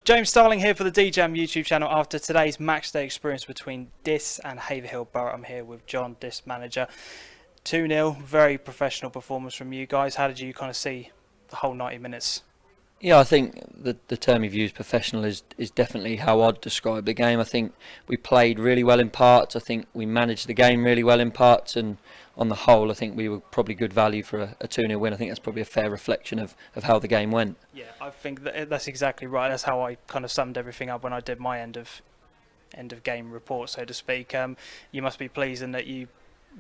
James Starling here for the DeeJam YouTube channel after today's matchday experience between DISS and Haverhill Borough. I'm here with John, DISS manager. 2-0, very professional performance from you guys. How did you kind of see the whole 90 minutes? Yeah, I think the term you've used, professional, is definitely how I'd describe the game. I think we played really well in parts. I think we managed the game really well in parts, and on the whole, I think we were probably good value for a 2-0 win. I think that's probably a fair reflection of how the game went. Yeah, I think that's exactly right. That's how I kind of summed everything up when I did my end of game report, so to speak. You must be pleased in that you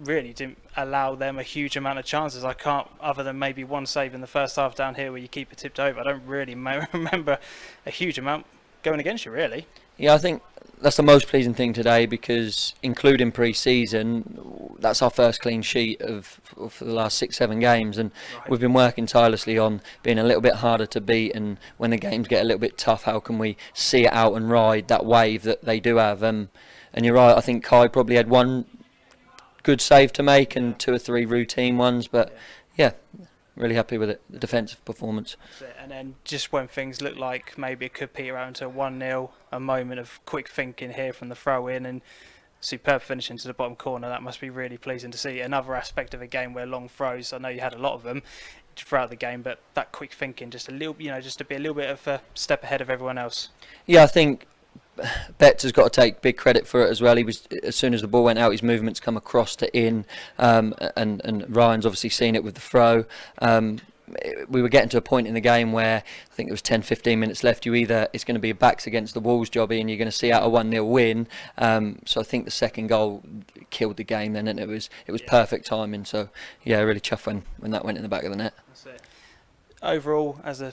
really didn't allow them a huge amount of chances. I can't, other than maybe one save in the first half down here where you keep it tipped over, I don't really remember a huge amount going against you, really. Yeah, I think that's the most pleasing thing today, because including pre-season, that's our first clean sheet for the last 6-7 games, and Right. We've been working tirelessly on being a little bit harder to beat, and when the games get a little bit tough, how can we see it out and ride that wave that they do have. And you're right, I think Kai probably had one good save to make and 2 or 3 routine ones, but yeah, really happy with it, the defensive performance. And then just when things look like maybe it could peter out into a 1-0, a moment of quick thinking here from the throw-in and superb finish into the bottom corner. That must be really pleasing to see. Another aspect of a game where long throws, I know you had a lot of them throughout the game, but that quick thinking, just a little, just to be a little bit of a step ahead of everyone else. Yeah, I think Betts has got to take big credit for it as well. He was, as soon as the ball went out, his movements come across to in, and Ryan's obviously seen it with the throw. We were getting to a point in the game where I think it was 10-15 minutes left. It's going to be a backs against the walls jobby, and you're going to see out a 1-0 win. So I think the second goal killed the game then, and it was perfect timing. So yeah, really chuffed when that went in the back of the net. That's it. Overall, as a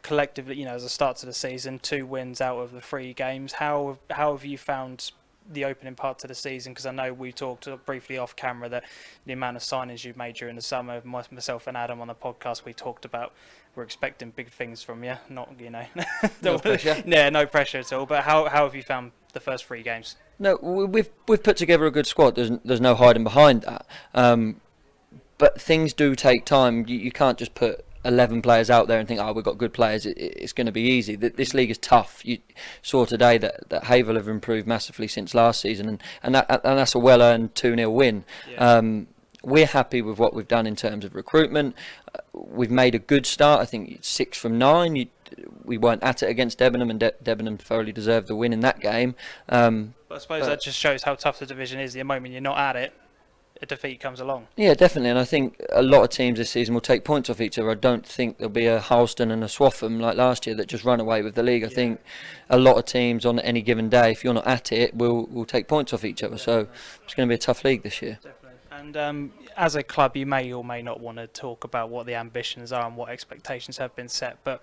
collectively, as a start to the season, 2 wins out of the 3 games. How have you found the opening part to the season? Because I know we talked briefly off camera that the amount of signings you've made during the summer, myself and Adam on the podcast, we talked about we're expecting big things from you. Not, No pressure. Yeah, no pressure at all. But how have you found the first 3 games? No, we've put together a good squad. There's no hiding behind that. But things do take time. You can't just put 11 players out there and think, we've got good players, it's going to be easy. This league is tough. You saw today that Haverhill have improved massively since last season, and that's a well-earned 2-0 win. Yeah. We're happy with what we've done in terms of recruitment. We've made a good start. I think 6 from 9. We weren't at it against Debenham, and Debenham thoroughly deserved the win in that game. But I suppose that just shows how tough the division is. The moment you're not at it, a defeat comes along. Yeah, definitely, and I think a lot of teams this season will take points off each other. I don't think there'll be a Harleston and a Swaffham like last year that just run away with the league. I think a lot of teams on any given day, if you're not at it, will take points off each other. So it's going to be a tough league this year. Definitely. And as a club, you may or may not want to talk about what the ambitions are and what expectations have been set, but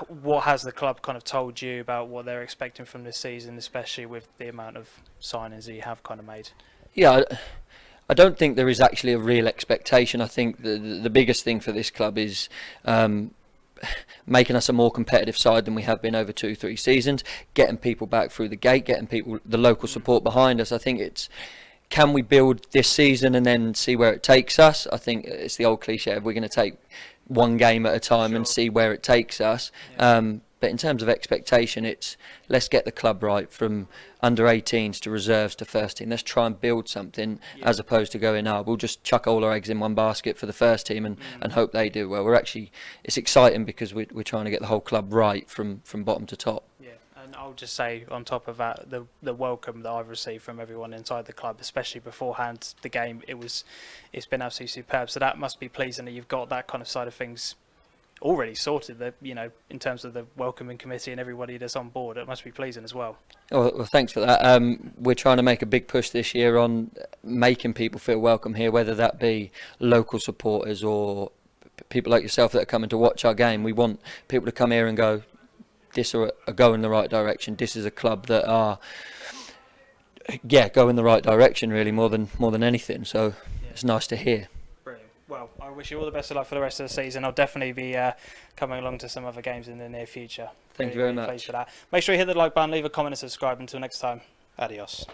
what has the club kind of told you about what they're expecting from this season, especially with the amount of signings that you have kind of made? Yeah, I don't think there is actually a real expectation. I think the biggest thing for this club is making us a more competitive side than we have been over 2-3 seasons, getting people back through the gate, getting the local support behind us. I think it's, can we build this season and then see where it takes us? I think it's the old cliche of we're going to take one game at a time and see where it takes us. Yeah. But in terms of expectation, it's let's get the club right from under 18s to reserves to first team. Let's try and build something as opposed to going, we'll just chuck all our eggs in one basket for the first team and hope they do well. It's exciting because we're trying to get the whole club right from bottom to top. Yeah, and I'll just say on top of that, the welcome that I've received from everyone inside the club, especially beforehand the game, it's been absolutely superb. So that must be pleasing that you've got that kind of side of things already sorted, that in terms of the welcoming committee and everybody that's on board. It must be pleasing as well. Well, thanks for that. We're trying to make a big push this year on making people feel welcome here, whether that be local supporters or people like yourself that are coming to watch our game. We want people to come here and go, this are going in the right direction. This is a club that are go in the right direction, really, more than anything. So it's nice to hear. Well, I wish you all the best of luck for the rest of the season. I'll definitely be coming along to some other games in the near future. Thank you very much. Pleased for that. Make sure you hit the like button, leave a comment and subscribe. Until next time, adios.